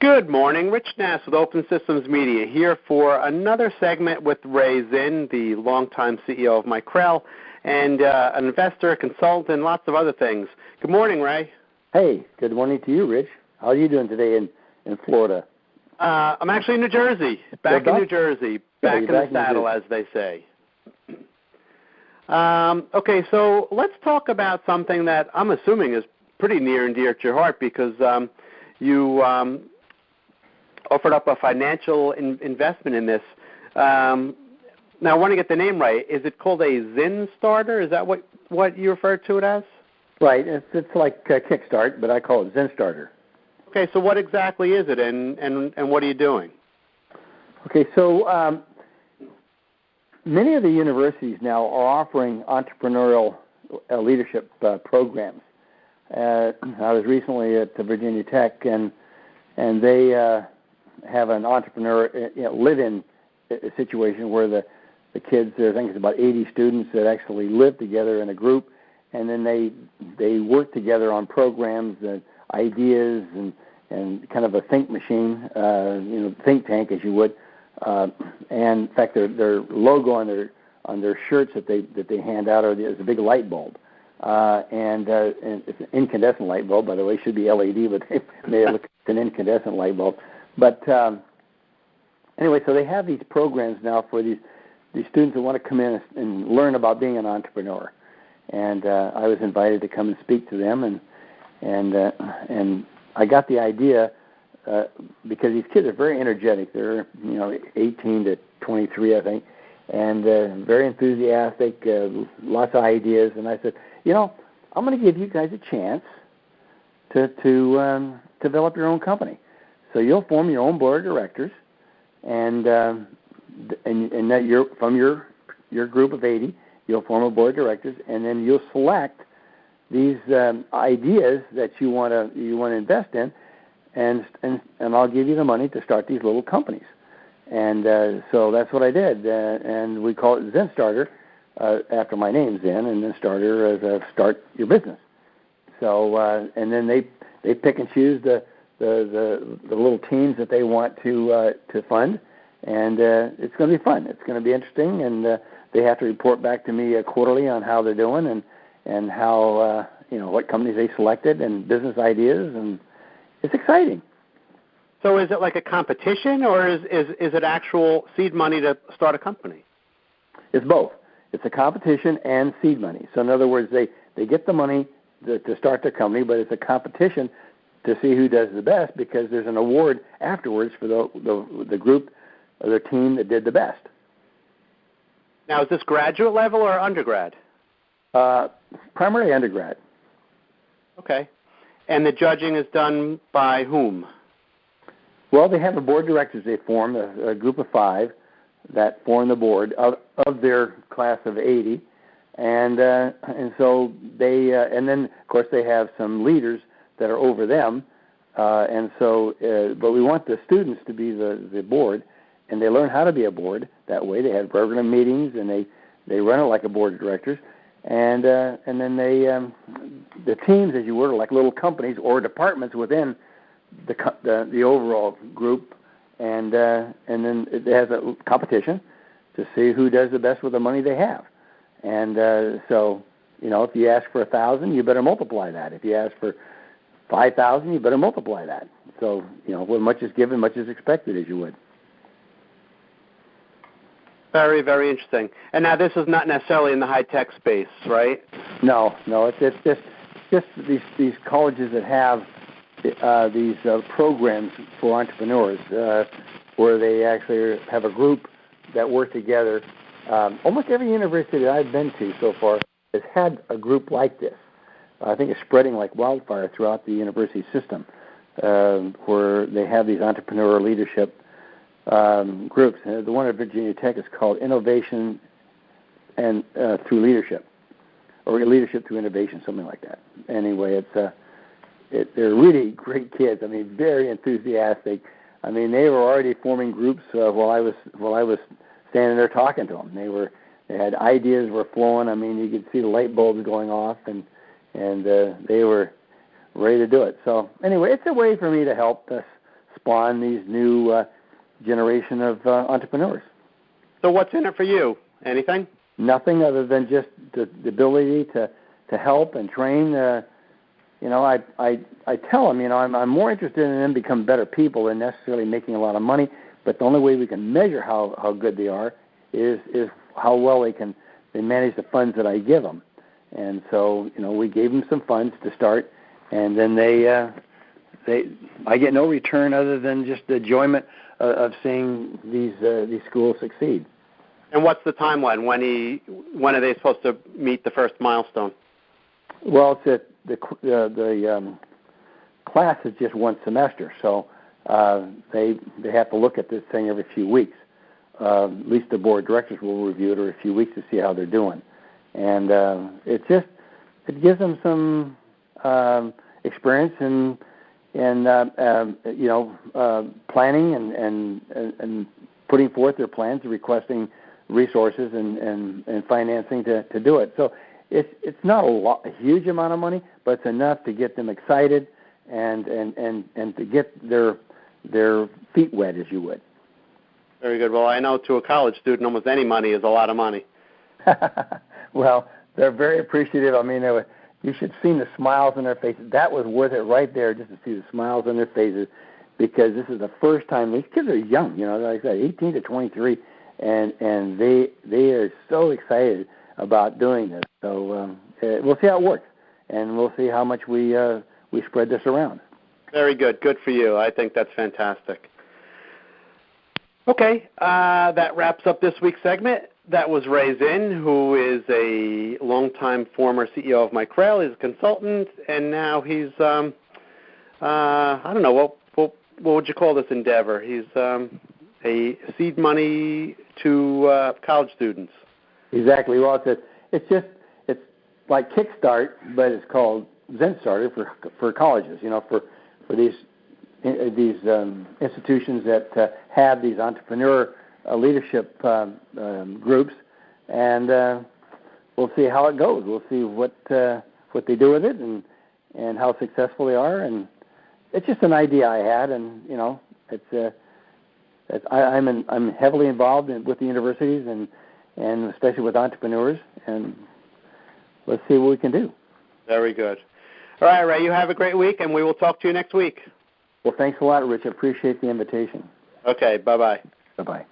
Good morning. Rich Nass with Open Systems Media here for another segment with Ray Zinn, the longtime CEO of Micrel, and an investor, a consultant, lots of other things. Good morning, Ray. Hey, good morning to you, Rich. How are you doing today in Florida? I'm actually in New Jersey, back in New Jersey, back in the saddle, as they say. Okay, so let's talk about something that I'm assuming is pretty near and dear to your heart because you offered up a financial investment in this. Now, I want to get the name right. Is it called a ZinnStarter? Is that what you refer to it as? Right. It's like Kickstarter, but I call it ZinnStarter. Okay, so what exactly is it, and what are you doing? Okay, so many of the universities now are offering entrepreneurial leadership programs. I was recently at Virginia Tech, and they have an entrepreneur live-in situation where the kids, I think it's about 80 students that actually live together in a group, and then they work together on programs and ideas and kind of a think machine, think tank, as you would. And in fact, their logo on their shirts that they hand out is a big light bulb. And it's an incandescent light bulb, by the way. It should be LED, but they made it look like an incandescent light bulb. But anyway, so they have these programs now for these students that want to come in and learn about being an entrepreneur. And I was invited to come and speak to them, and I got the idea because these kids are very energetic. They're 18 to 23, I think, and very enthusiastic, lots of ideas. And I said, I'm going to give you guys a chance to develop your own company. So you'll form your own board of directors, and that you're from your group of 80, you'll form a board of directors, and then you'll select these ideas that you want to invest in, and I'll give you the money to start these little companies. And so that's what I did, and we call it ZinnStarter after my name, Zinn, and then Starter as a start your business. So and then they pick and choose the little teams that they want to fund, and it's going to be fun. It's going to be interesting, and they have to report back to me quarterly on how they're doing and how what companies they selected and business ideas, and it's exciting. So is it like a competition, or is it actual seed money to start a company? It's both. It's a competition and seed money. So in other words, they get the money to start their company, but it's a competition to see who does the best, because there's an award afterwards for the group or the team that did the best. Now, is this graduate level or undergrad? Primarily undergrad. Okay. And the judging is done by whom? Well, they have a board of directors they form, a group of 5 that form the board of their class of 80, and so they and then of course they have some leaders that are over them, and so but we want the students to be the board, and they learn how to be a board that way. They have regular meetings, and they run it like a board of directors, and then the teams, as you were, are like little companies or departments within the overall group, and then it has a competition to see who does the best with the money they have. And so if you ask for 1,000, you better multiply that. If you ask for 5,000, you better multiply that. So where much is given, much is expected, as you would. Very, very interesting. And now this is not necessarily in the high-tech space, right? No, it's just these colleges that have these programs for entrepreneurs where they actually have a group that work together. Almost every university that I've been to so far has had a group like this. I think it's spreading like wildfire throughout the university system, where they have these entrepreneurial leadership groups. The one at Virginia Tech is called Innovation and Through Leadership, or Leadership Through Innovation, something like that. Anyway, they're really great kids. I mean, very enthusiastic. I mean, they were already forming groups while I was standing there talking to them. They had ideas were flowing. I mean, you could see the light bulbs going off, and they were ready to do it. So anyway, it's a way for me to help spawn these new generation of entrepreneurs. So what's in it for you? Anything? Nothing other than just the ability to help and train. I tell them, I'm more interested in them become better people than necessarily making a lot of money. But the only way we can measure how good they are is how well they manage the funds that I give them. And so, we gave them some funds to start, and then I get no return other than just the enjoyment of seeing these schools succeed. And what's the timeline? When are they supposed to meet the first milestone? Well, it's the class is just one semester, so they have to look at this thing every few weeks. At least the board of directors will review it every few weeks to see how they're doing, and it gives them some experience in planning and putting forth their plans, requesting resources and financing to do it. So it's not a huge amount of money, but it's enough to get them excited and to get their feet wet, as you would. Very good. Well, I know to a college student, almost any money is a lot of money. Well, they're very appreciative. I mean, you should have seen the smiles on their faces. That was worth it right there, just to see the smiles on their faces, because this is the first time. These kids are young, like I said, 18 to 23, and they are so excited about doing this. So we'll see how it works, and we'll see how much we spread this around. Very good. Good for you. I think that's fantastic. Okay, that wraps up this week's segment. That was Ray Zinn, who is a longtime former CEO of Micrel. He's a consultant, and now he's, I don't know, what would you call this endeavor? He's a seed money to college students. Exactly. Well, it's like Kickstarter, but it's called ZinnStarter for colleges. For these institutions that have these entrepreneur leadership groups, and we'll see how it goes. We'll see what they do with it and how successful they are. And it's just an idea I had, and I'm heavily involved with the universities and especially with entrepreneurs, and let's see what we can do. Very good. All right, Ray, you have a great week, and we will talk to you next week. Well, thanks a lot, Rich. I appreciate the invitation. Okay, bye-bye. Bye-bye.